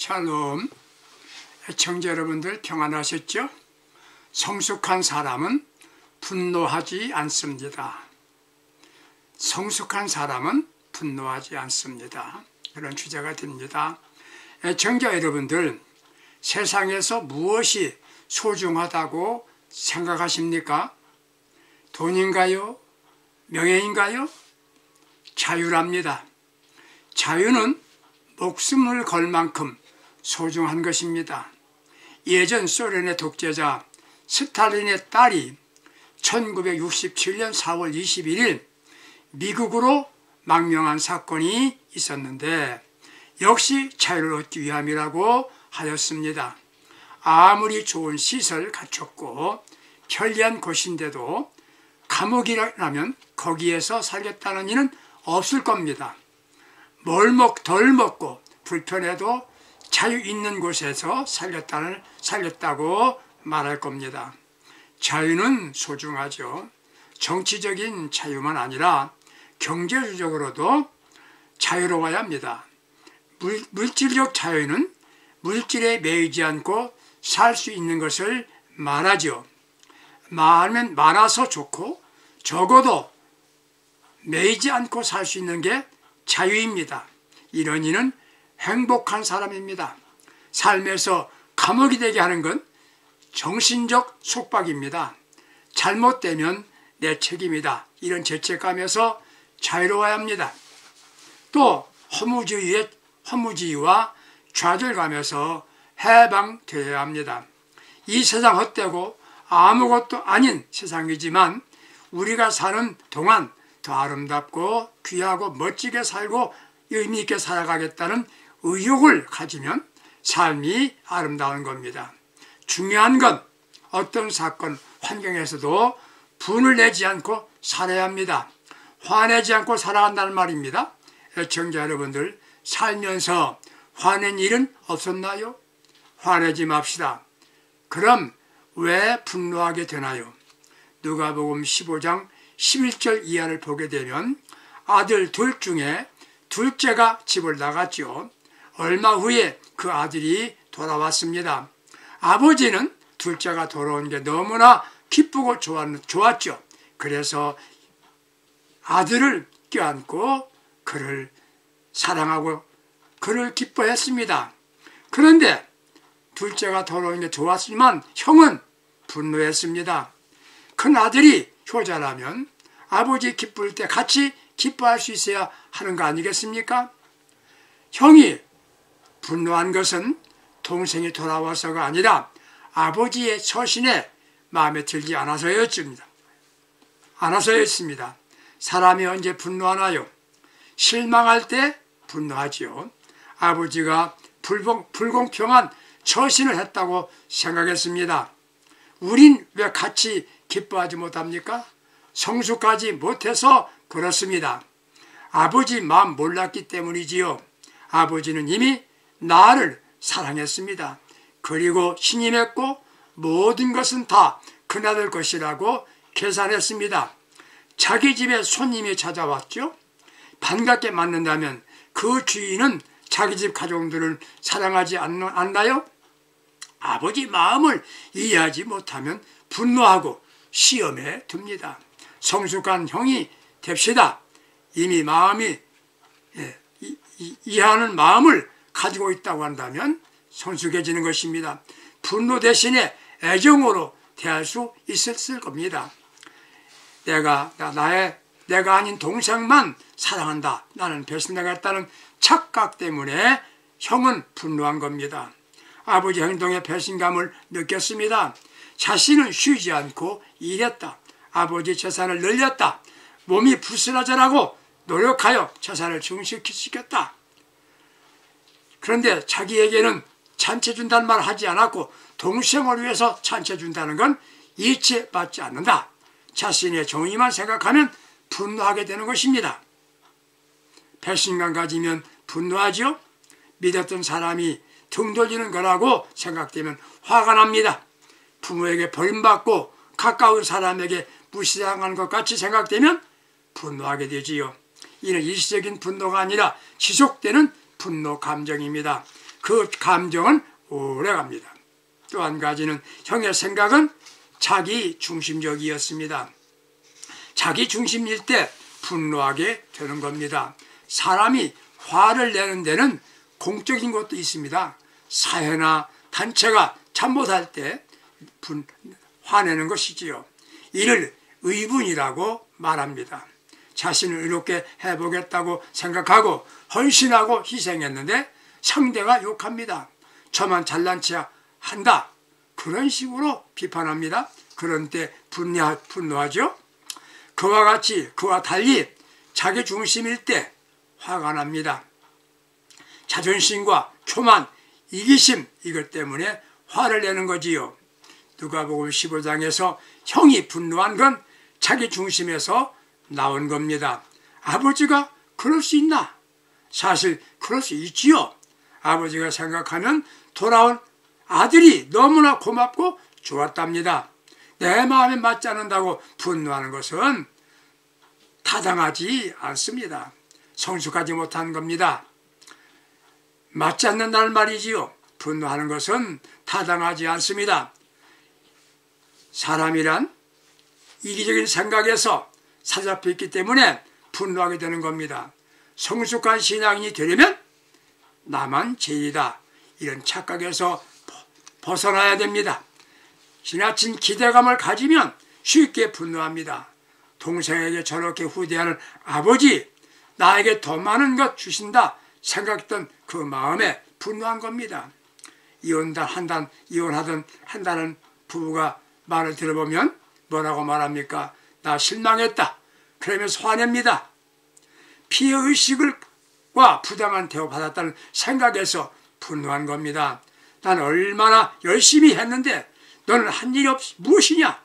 샬롬, 애청자 여러분들 평안하셨죠? 성숙한 사람은 분노하지 않습니다. 성숙한 사람은 분노하지 않습니다. 그런 주제가 됩니다. 애청자 여러분들, 세상에서 무엇이 소중하다고 생각하십니까? 돈인가요? 명예인가요? 자유랍니다. 자유는 목숨을 걸 만큼 소중한 것입니다. 예전 소련의 독재자 스탈린의 딸이 1967년 4월 21일 미국으로 망명한 사건이 있었는데 역시 자유를 얻기 위함이라고 하였습니다. 아무리 좋은 시설 갖췄고 편리한 곳인데도 감옥이라면 거기에서 살겠다는 이는 없을 겁니다. 덜 먹고 불편해도 자유 있는 곳에서 살겠다고 말할 겁니다. 자유는 소중하죠. 정치적인 자유만 아니라 경제적으로도 자유로워야 합니다. 물질적 자유는 물질에 매이지 않고 살 수 있는 것을 말하죠. 말하면 많아서 좋고 적어도 매이지 않고 살 수 있는 게 자유입니다. 이런 이는 행복한 사람입니다. 삶에서 감옥이 되게 하는 건 정신적 속박입니다. 잘못되면 내 책임이다. 이런 죄책감에서 자유로워야 합니다. 또 허무주의와 좌절감에서 해방되어야 합니다. 이 세상 헛되고 아무것도 아닌 세상이지만 우리가 사는 동안 더 아름답고 귀하고 멋지게 살고 의미 있게 살아가겠다는 의욕을 가지면 삶이 아름다운 겁니다. 중요한 건 어떤 사건, 환경에서도 분을 내지 않고 살아야 합니다. 화내지 않고 살아간다는 말입니다. 애청자 여러분들, 살면서 화낸 일은 없었나요? 화내지 맙시다. 그럼 왜 분노하게 되나요? 누가복음 15장 11절 이하를 보게 되면 아들 둘 중에 둘째가 집을 나갔죠. 얼마 후에 그 아들이 돌아왔습니다. 아버지는 둘째가 돌아온 게 너무나 기쁘고 좋았죠. 그래서 아들을 껴안고 그를 사랑하고 그를 기뻐했습니다. 그런데 둘째가 돌아온 게 좋았지만 형은 분노했습니다. 큰 아들이 효자라면 아버지 기쁠 때 같이 기뻐할 수 있어야 하는 거 아니겠습니까? 형이 분노한 것은 동생이 돌아와서가 아니라 아버지의 처신에 마음에 들지 않아서였습니다. 사람이 언제 분노하나요? 실망할 때 분노하지요. 아버지가 불공평한 처신을 했다고 생각했습니다. 우린 왜 같이 기뻐하지 못합니까? 성숙하지 못해서 그렇습니다. 아버지 마음 몰랐기 때문이지요. 아버지는 이미 나를 사랑했습니다. 그리고 신임했고 모든 것은 다 그나들 것이라고 계산했습니다. 자기 집에 손님이 찾아왔죠. 반갑게 맞는다면 그 주인은 자기 집 가족들을 사랑하지 않나요? 아버지 마음을 이해하지 못하면 분노하고 시험에 듭니다. 성숙한 형이 됩시다. 이미 마음이 이해하는 마음을 가지고 있다고 한다면 성숙해지는 것입니다. 분노 대신에 애정으로 대할 수 있었을 겁니다. 내가 아닌 동생만 사랑한다. 나는 배신당했다는 착각 때문에 형은 분노한 겁니다. 아버지 행동에 배신감을 느꼈습니다. 자신은 쉬지 않고 일했다. 아버지 재산을 늘렸다. 몸이 부스러져라고 노력하여 재산을 증식시켰다. 그런데 자기에게는 찬채 준다는 말을 하지 않았고 동생을 위해서 찬채 준다는 건 이치받지 않는다. 자신의 정의만 생각하면 분노하게 되는 것입니다. 배신감 가지면 분노하죠. 믿었던 사람이 등 돌리는 거라고 생각되면 화가 납니다. 부모에게 버림받고 가까운 사람에게 무시당하는 것 같이 생각되면 분노하게 되지요. 이는 일시적인 분노가 아니라 지속되는 분노 감정입니다. 그 감정은 오래갑니다. 또 한 가지는 형의 생각은 자기 중심적이었습니다. 자기 중심일 때 분노하게 되는 겁니다. 사람이 화를 내는 데는 공적인 것도 있습니다. 사회나 단체가 잘못할 때 화내는 것이지요. 이를 의분이라고 말합니다. 자신을 의롭게 해보겠다고 생각하고 헌신하고 희생했는데 상대가 욕합니다. 저만 잘난 체 한다. 그런 식으로 비판합니다. 그런 때 분노하죠. 그와 달리 자기 중심일 때 화가 납니다. 자존심과 교만, 이기심 이것 때문에 화를 내는 거지요. 누가복음 15장에서 형이 분노한 건 자기 중심에서 나온 겁니다. 아버지가 그럴 수 있나? 사실 그럴 수 있지요. 아버지가 생각하면 돌아온 아들이 너무나 고맙고 좋았답니다. 내 마음에 맞지 않는다고 분노하는 것은 타당하지 않습니다. 성숙하지 못한 겁니다. 맞지 않는다는 말이지요. 분노하는 것은 타당하지 않습니다. 사람이란 이기적인 생각에서 사로잡혀 있기 때문에 분노하게 되는 겁니다. 성숙한 신앙인이 되려면 나만 제일이다. 이런 착각에서 벗어나야 됩니다. 지나친 기대감을 가지면 쉽게 분노합니다. 동생에게 저렇게 후대하는 아버지, 나에게 더 많은 것 주신다 생각했던 그 마음에 분노한 겁니다. 이혼하던 한다는 부부가 말을 들어보면 뭐라고 말합니까? 나 실망했다. 그러면서 화냅니다. 피해의식과 부당한 대우받았다는 생각에서 분노한 겁니다. 난 얼마나 열심히 했는데 너는 한 일이 없이 무엇이냐?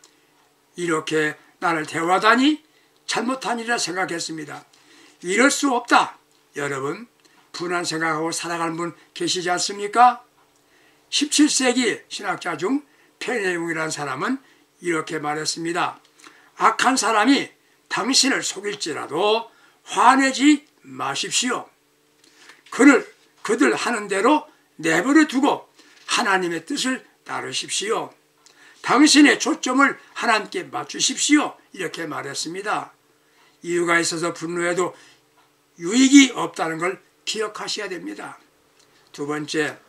이렇게 나를 대우하다니 잘못한 일이라 생각했습니다. 이럴 수 없다. 여러분, 분한 생각하고 살아가는 분 계시지 않습니까? 17세기 신학자 중 페네용이라는 사람은 이렇게 말했습니다. 악한 사람이 당신을 속일지라도 화내지 마십시오. 그들 하는 대로 내버려 두고 하나님의 뜻을 따르십시오. 당신의 초점을 하나님께 맞추십시오. 이렇게 말했습니다. 이유가 있어서 분노해도 유익이 없다는 걸 기억하셔야 됩니다. 두 번째,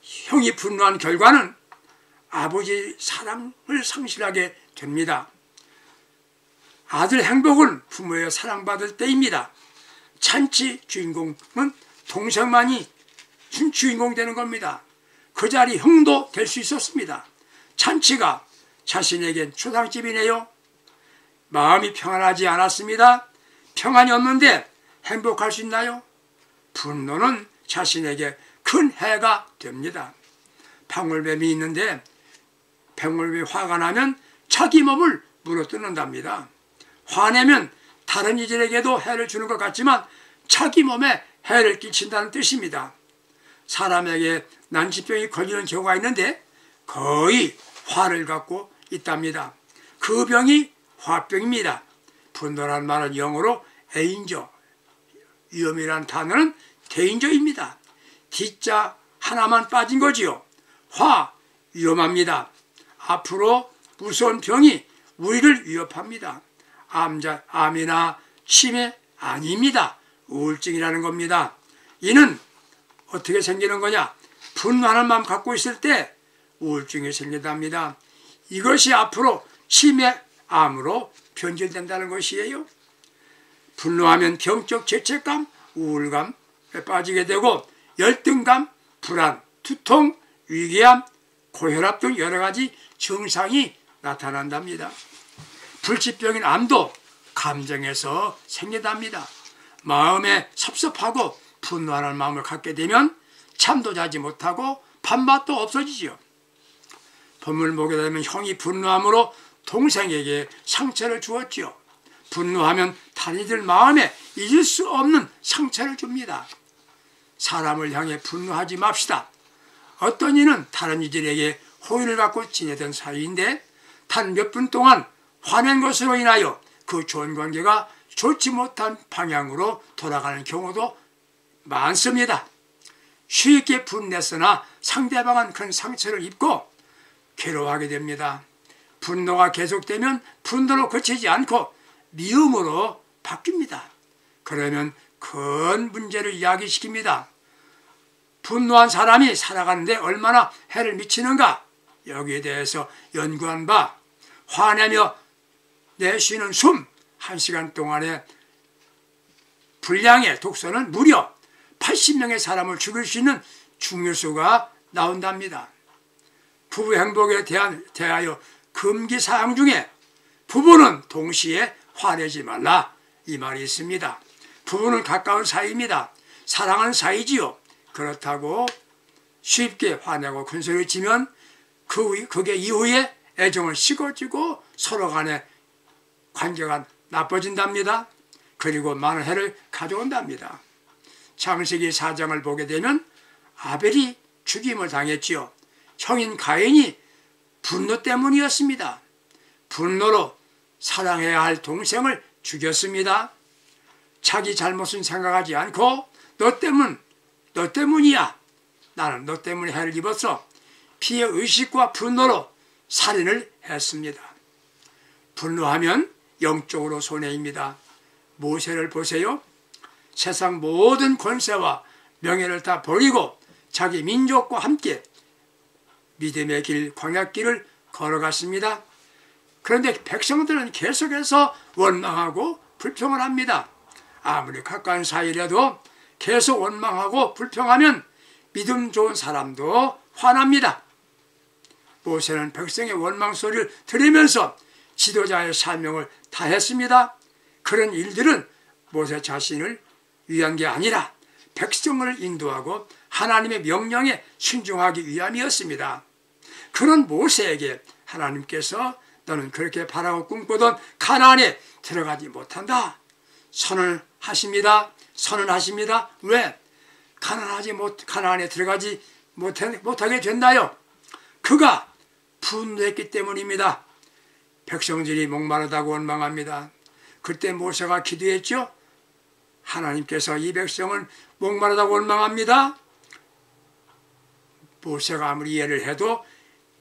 형이 분노한 결과는 아버지 사랑을 상실하게 됩니다. 아들 행복은 부모의 사랑받을 때입니다. 잔치 주인공은 동생만이 주인공 되는 겁니다. 그 자리 형도 될 수 있었습니다. 잔치가 자신에겐 초상집이네요. 마음이 평안하지 않았습니다. 평안이 없는데 행복할 수 있나요? 분노는 자신에게 큰 해가 됩니다. 방울뱀이 있는데 방울뱀이 화가 나면 자기 몸을 물어뜯는답니다. 화내면 다른 이들에게도 해를 주는 것 같지만 자기 몸에 해를 끼친다는 뜻입니다. 사람에게 난치병이 걸리는 경우가 있는데 거의 화를 갖고 있답니다. 그 병이 화병입니다. 분노라는 말은 영어로 에인저, 위험이라는 단어는 데인저입니다. D자 하나만 빠진 거지요. 화, 위험합니다. 앞으로 무서운 병이 우리를 위협합니다. 암이나 치매 아닙니다. 우울증이라는 겁니다. 이는 어떻게 생기는 거냐? 분노하는 마음 갖고 있을 때 우울증이 생긴답니다. 이것이 앞으로 치매, 암으로 변질된다는 것이에요. 분노하면 병적 죄책감, 우울감에 빠지게 되고 열등감, 불안, 두통, 위궤암, 고혈압 등 여러 가지 증상이 나타난답니다. 불치병인 암도 감정에서 생긴답니다. 마음에 섭섭하고 분노하는 마음을 갖게 되면 잠도 자지 못하고 밥맛도 없어지죠. 본문을 보게 되면 형이 분노함으로 동생에게 상처를 주었죠. 분노하면 다른 이들 마음에 잊을 수 없는 상처를 줍니다. 사람을 향해 분노하지 맙시다. 어떤 이는 다른 이들에게 호의를 갖고 지내던 사이인데 단 몇 분 동안 화낸 것으로 인하여 그 좋은 관계가 좋지 못한 방향으로 돌아가는 경우도 많습니다. 쉽게 분냈으나 상대방은 큰 상처를 입고 괴로워하게 됩니다. 분노가 계속되면 분노로 그치지 않고 미움으로 바뀝니다. 그러면 큰 문제를 이야기시킵니다. 분노한 사람이 살아가는데 얼마나 해를 미치는가, 여기에 대해서 연구한 바, 화내며 내쉬는 숨 1시간 동안의 분량의 독소는 무려 80명의 사람을 죽일 수 있는 중요수가 나온답니다. 부부 행복에 대하여 금기사항 중에 부부는 동시에 화내지 말라, 이 말이 있습니다. 부부는 가까운 사이입니다. 사랑하는 사이지요. 그렇다고 쉽게 화내고 큰소리를 치면 그게 이후에 애정은 식어지고 서로 간의 관계가 나빠진답니다. 그리고 많은 해를 가져온답니다. 창세기 4장을 보게 되면 아벨이 죽임을 당했지요. 형인 가인이 분노 때문이었습니다. 분노로 사랑해야 할 동생을 죽였습니다. 자기 잘못은 생각하지 않고 너 때문이야. 나는 너 때문에 해를 입었어. 피해 의식과 분노로 살인을 했습니다. 분노하면 영적으로 손해입니다. 모세를 보세요. 세상 모든 권세와 명예를 다 버리고 자기 민족과 함께 믿음의 길, 광야길을 걸어갔습니다. 그런데 백성들은 계속해서 원망하고 불평을 합니다. 아무리 가까운 사이라도 계속 원망하고 불평하면 믿음 좋은 사람도 화납니다. 모세는 백성의 원망 소리를 들으면서 지도자의 사명을 다했습니다. 그런 일들은 모세 자신을 위한 게 아니라 백성을 인도하고 하나님의 명령에 순종하기 위함이었습니다. 그런 모세에게 하나님께서 너는 그렇게 바라고 꿈꾸던 가나안에 들어가지 못한다, 선언하십니다. 왜? 가나안에 들어가지 못하게 된다요? 그가 분노했기 때문입니다. 백성들이 목마르다고 원망합니다. 그때 모세가 기도했죠. 하나님께서 이 백성은 목마르다고 원망합니다. 모세가 아무리 이해를 해도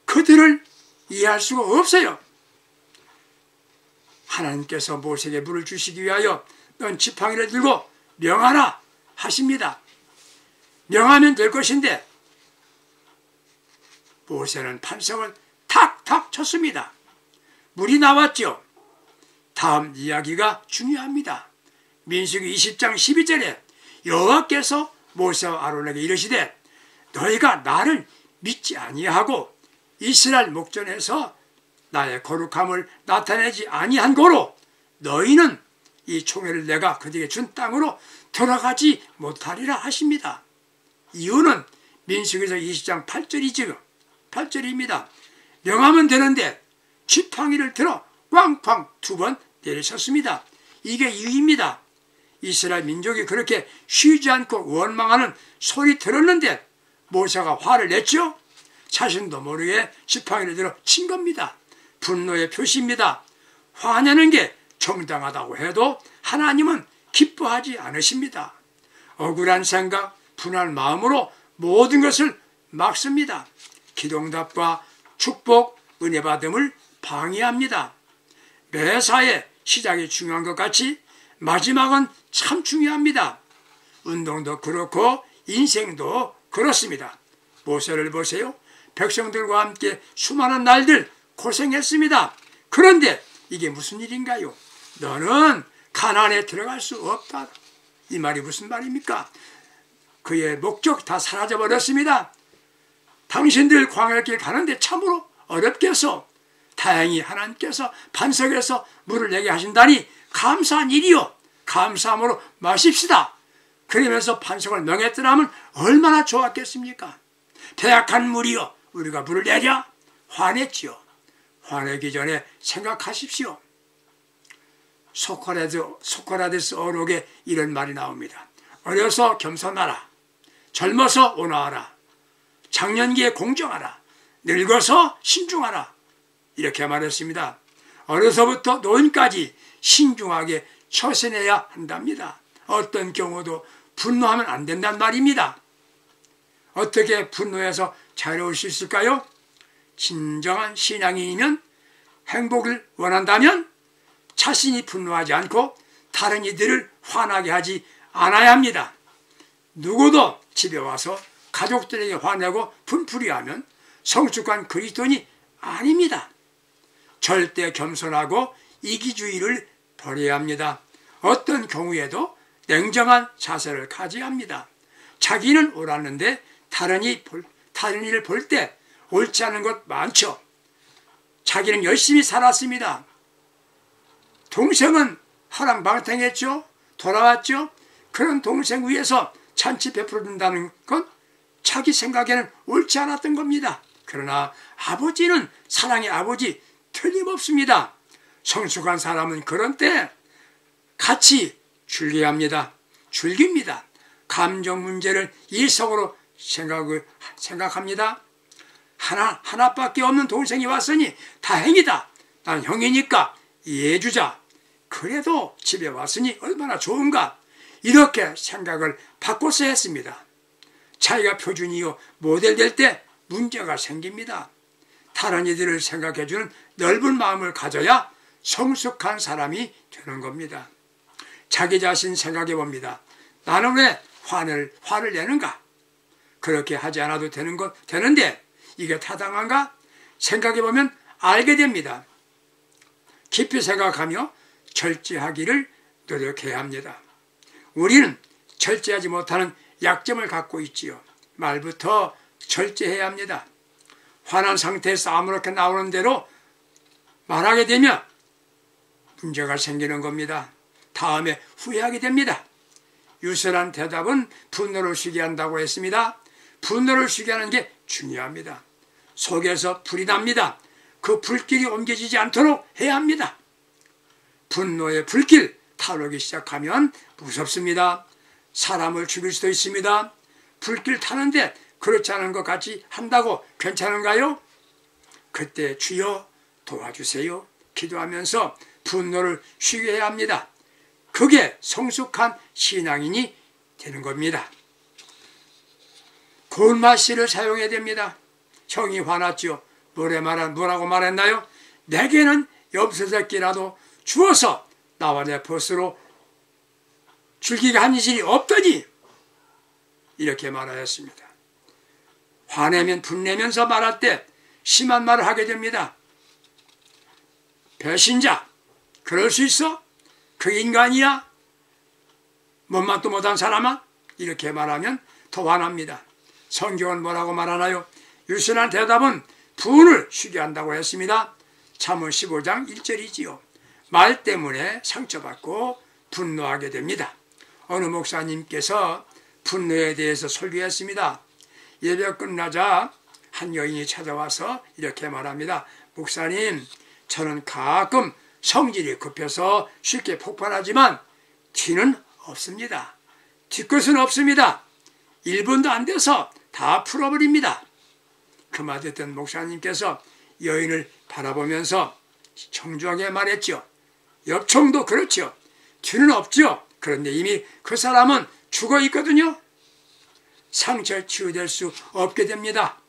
그들을 이해할 수가 없어요. 하나님께서 모세에게 물을 주시기 위하여 넌 지팡이를 들고 명하라 하십니다. 명하면 될 것인데 모세는 판석을 탁탁 쳤습니다. 물이 나왔죠. 다음 이야기가 중요합니다. 민수기 20장 12절에 여호와께서 모세와 아론에게 이르시되 너희가 나를 믿지 아니하고 이스라엘 목전에서 나의 거룩함을 나타내지 아니한 고로 너희는 이 총회를 내가 그들에게 준 땅으로 돌아가지 못하리라 하십니다. 이유는 민수기에서 20장 8절입니다. 명하면 되는데 지팡이를 들어 꽝꽝 2번 내리쳤습니다. 이게 이유입니다. 이스라엘 민족이 그렇게 쉬지 않고 원망하는 소리 들었는데 모세가 화를 냈죠. 자신도 모르게 지팡이를 들어 친 겁니다. 분노의 표시입니다. 화내는 게 정당하다고 해도 하나님은 기뻐하지 않으십니다. 억울한 생각, 분한 마음으로 모든 것을 막습니다. 기도응답과 축복, 은혜 받음을 방해합니다. 매사에 시작이 중요한 것 같이 마지막은 참 중요합니다. 운동도 그렇고 인생도 그렇습니다. 모세를 보세요. 백성들과 함께 수많은 날들 고생했습니다. 그런데 이게 무슨 일인가요? 너는 가나안에 들어갈 수 없다. 이 말이 무슨 말입니까? 그의 목적 다 사라져버렸습니다. 당신들 광야길 가는데 참으로 어렵겠소. 다행히 하나님께서 반석에서 물을 내게 하신다니 감사한 일이요. 감사함으로 마십시다. 그러면서 반석을 명했더라면 얼마나 좋았겠습니까? 배약한 물이요. 우리가 물을 내랴? 화냈지요. 화내기 전에 생각하십시오. 소크라테스 어록에 이런 말이 나옵니다. 어려서 겸손하라. 젊어서 온화하라. 장년기에 공정하라. 늙어서 신중하라. 이렇게 말했습니다. 어려서부터 노인까지 신중하게 처신해야 한답니다. 어떤 경우도 분노하면 안 된단 말입니다. 어떻게 분노해서 자유로울 수 있을까요? 진정한 신앙인이면 행복을 원한다면 자신이 분노하지 않고 다른 이들을 화나게 하지 않아야 합니다. 누구도 집에 와서 가족들에게 화내고 분풀이하면 성숙한 그리스도인이 아닙니다. 절대 겸손하고 이기주의를 버려야 합니다. 어떤 경우에도 냉정한 자세를 가져야 합니다. 자기는 옳았는데 다른 일을 볼 때 옳지 않은 것 많죠. 자기는 열심히 살았습니다. 동생은 허랑방탕했죠. 돌아왔죠. 그런 동생 위해서 잔치 베풀어준다는 건 자기 생각에는 옳지 않았던 겁니다. 그러나 아버지는 사랑의 아버지 틀림없습니다. 성숙한 사람은 그런 때 같이 즐겨야 합니다. 즐깁니다. 감정 문제를 이성으로 생각합니다. 하나밖에 없는 동생이 왔으니 다행이다. 난 형이니까 이해해주자. 그래도 집에 왔으니 얼마나 좋은가. 이렇게 생각을 바꿔서 했습니다. 자기가 표준이요 모델 될 때 문제가 생깁니다. 다른 이들을 생각해주는 넓은 마음을 가져야 성숙한 사람이 되는 겁니다. 자기 자신 생각해 봅니다. 나는 왜 화를 내는가? 그렇게 하지 않아도 되는데 이게 타당한가? 생각해 보면 알게 됩니다. 깊이 생각하며 절제하기를 노력해야 합니다. 우리는 절제하지 못하는 약점을 갖고 있지요. 말부터 절제해야 합니다. 화난 상태에서 아무렇게 나오는 대로 말하게 되면 문제가 생기는 겁니다. 다음에 후회하게 됩니다. 유순한 대답은 분노를 쉬게 한다고 했습니다. 분노를 쉬게 하는 게 중요합니다. 속에서 불이 납니다. 그 불길이 옮겨지지 않도록 해야 합니다. 분노의 불길 타오르기 시작하면 무섭습니다. 사람을 죽일 수도 있습니다. 불길 타는데 그렇지 않은 것 같이 한다고 괜찮은가요? 그때 주여 도와주세요. 기도하면서 분노를 쉬게 해야 합니다. 그게 성숙한 신앙인이 되는 겁니다. 고운 말씨를 사용해야 됩니다. 형이 화났지요. 뭐라고 말했나요? 내게는 엽서새끼라도 주어서 나와 내 벗으로 즐기게 한 일이 없더니 이렇게 말하였습니다. 화내면 분내면서 말할 때 심한 말을 하게 됩니다. 배신자, 그럴 수 있어? 그 인간이야? 못맛도 못한 사람아? 이렇게 말하면 더 화납니다. 성경은 뭐라고 말하나요? 유순한 대답은 분을 쉬게 한다고 했습니다. 잠언 15장 1절이지요. 말 때문에 상처받고 분노하게 됩니다. 어느 목사님께서 분노에 대해서 설교했습니다. 예배 끝나자 한 여인이 찾아와서 이렇게 말합니다. 목사님, 저는 가끔 성질이 급해서 쉽게 폭발하지만 뒤는 없습니다. 뒤끝은 없습니다. 1분도 안 돼서 다 풀어버립니다. 그 말 듣던 목사님께서 여인을 바라보면서 정중하게 말했죠. 엽총도 그렇죠. 뒤는 없죠. 그런데 이미 그 사람은 죽어 있거든요. 상처 치유될 수 없게 됩니다.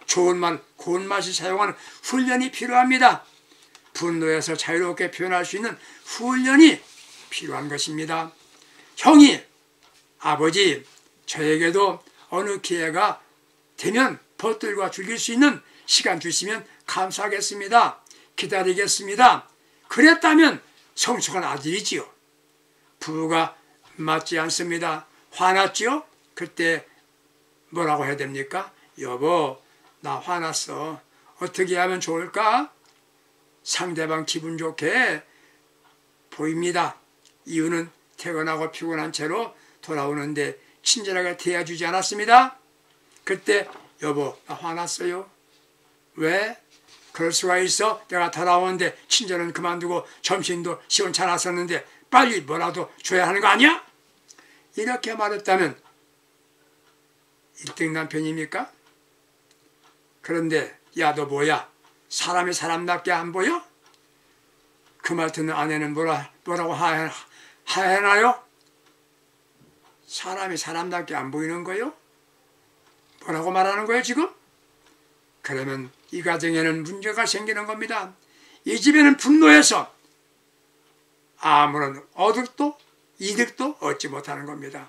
좋은 말, 고운 맛이 사용하는 훈련이 필요합니다. 분노에서 자유롭게 표현할 수 있는 훈련이 필요한 것입니다. 형이, 아버지, 저에게도 어느 기회가 되면 벗들과 즐길 수 있는 시간 주시면 감사하겠습니다. 기다리겠습니다. 그랬다면 성숙한 아들이지요. 부부가 맞지 않습니다. 화났지요? 그때 뭐라고 해야 됩니까? 여보, 나 화났어. 어떻게 하면 좋을까? 상대방 기분 좋게 보입니다. 이유는 퇴근하고 피곤한 채로 돌아오는데 친절하게 대해주지 않았습니다. 그때 여보, 나 화났어요. 왜? 그럴 수가 있어? 내가 돌아오는데 친절은 그만두고 점심도 시원찮았었는데 빨리 뭐라도 줘야 하는 거 아니야? 이렇게 말했다면 1등 남편입니까? 그런데 야, 너 뭐야? 사람이 사람답게 안 보여? 그 말 듣는 아내는 뭐라고 하나요? 사람이 사람답게 안 보이는 거요? 뭐라고 말하는 거예요 지금? 그러면 이 가정에는 문제가 생기는 겁니다. 이 집에는 분노해서 아무런 어득도 이득도 얻지 못하는 겁니다.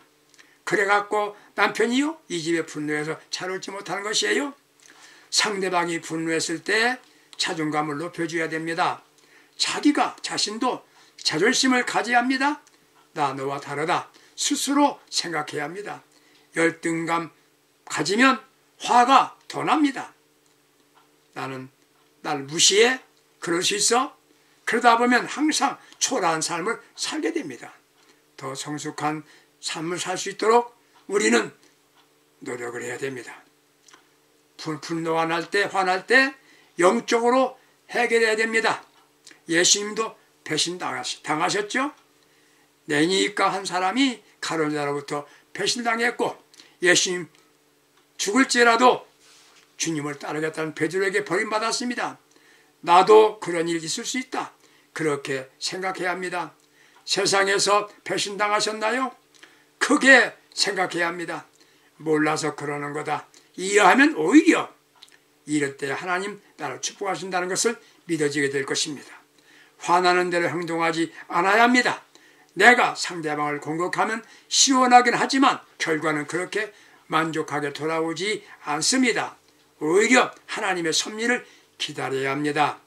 그래갖고 남편이요 이 집에 분노해서 차올지 못하는 것이에요. 상대방이 분노했을 때 자존감을 높여줘야 됩니다. 자기가 자신도 자존심을 가져야 합니다. 나 너와 다르다 스스로 생각해야 합니다. 열등감 가지면 화가 더 납니다. 나는 날 무시해? 그럴 수 있어? 그러다 보면 항상 초라한 삶을 살게 됩니다. 더 성숙한 삶을 살 수 있도록 우리는 노력을 해야 됩니다. 분노가 날 때, 화날 때 영적으로 해결해야 됩니다. 예수님도 배신 당하셨죠? 내니까 한 사람이 가룟유다로부터 배신당했고 예수님 죽을지라도 주님을 따르겠다는 베드로에게 버림받았습니다. 나도 그런 일이 있을 수 있다. 그렇게 생각해야 합니다. 세상에서 배신당하셨나요? 크게 생각해야 합니다. 몰라서 그러는 거다. 이해하면 오히려 이럴 때 하나님 나를 축복하신다는 것을 믿어지게 될 것입니다. 화나는 대로 행동하지 않아야 합니다. 내가 상대방을 공격하면 시원하긴 하지만 결과는 그렇게 만족하게 돌아오지 않습니다. 오히려 하나님의 섭리를 기다려야 합니다.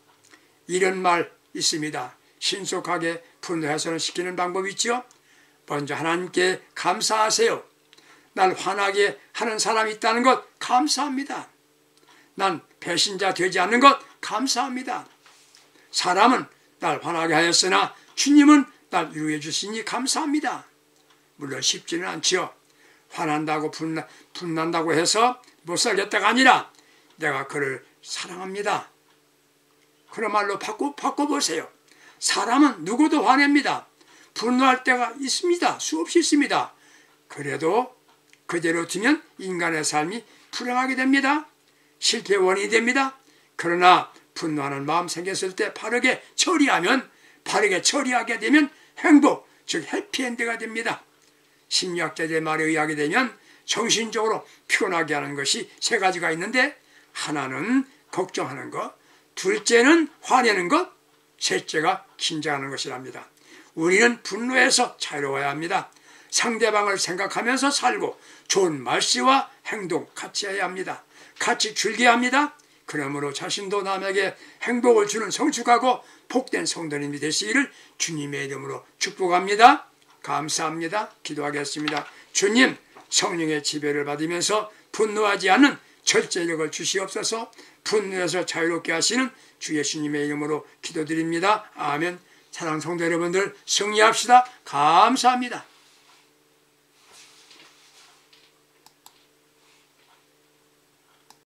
이런 말 있습니다. 신속하게 분노 해소를 시키는 방법이 있죠. 먼저 하나님께 감사하세요. 날 화나게 하는 사람이 있다는 것 감사합니다. 난 배신자 되지 않는 것 감사합니다. 사람은 날 화나게 하였으나 주님은 날 위로해 주시니 감사합니다. 물론 쉽지는 않지요. 화난다고 분난다고 해서 못 살겠다가 아니라 내가 그를 사랑합니다. 그런 말로 바꿔보세요. 사람은 누구도 화냅니다. 분노할 때가 있습니다. 수없이 있습니다. 그래도 그대로 두면 인간의 삶이 불행하게 됩니다. 실패의 원인이 됩니다. 그러나 분노하는 마음 생겼을 때 바르게 처리하게 되면 행복, 즉 해피엔드가 됩니다. 심리학자들의 말에 의하게 되면 정신적으로 피곤하게 하는 것이 세 가지가 있는데 하나는 걱정하는 것, 둘째는 화내는 것, 셋째가 긴장하는 것이랍니다. 우리는 분노해서 자유로워야 합니다. 상대방을 생각하면서 살고 좋은 말씨와 행동 같이 해야 합니다. 같이 즐겨야 합니다. 그러므로 자신도 남에게 행복을 주는 성숙하고 복된 성도님이 되시기를 주님의 이름으로 축복합니다. 감사합니다. 기도하겠습니다. 주님, 성령의 지배를 받으면서 분노하지 않는 절제력을 주시옵소서. 분노해서 자유롭게 하시는 주 예수님의 이름으로 기도드립니다. 아멘. 사랑하는 성도 여러분들 승리합시다. 감사합니다.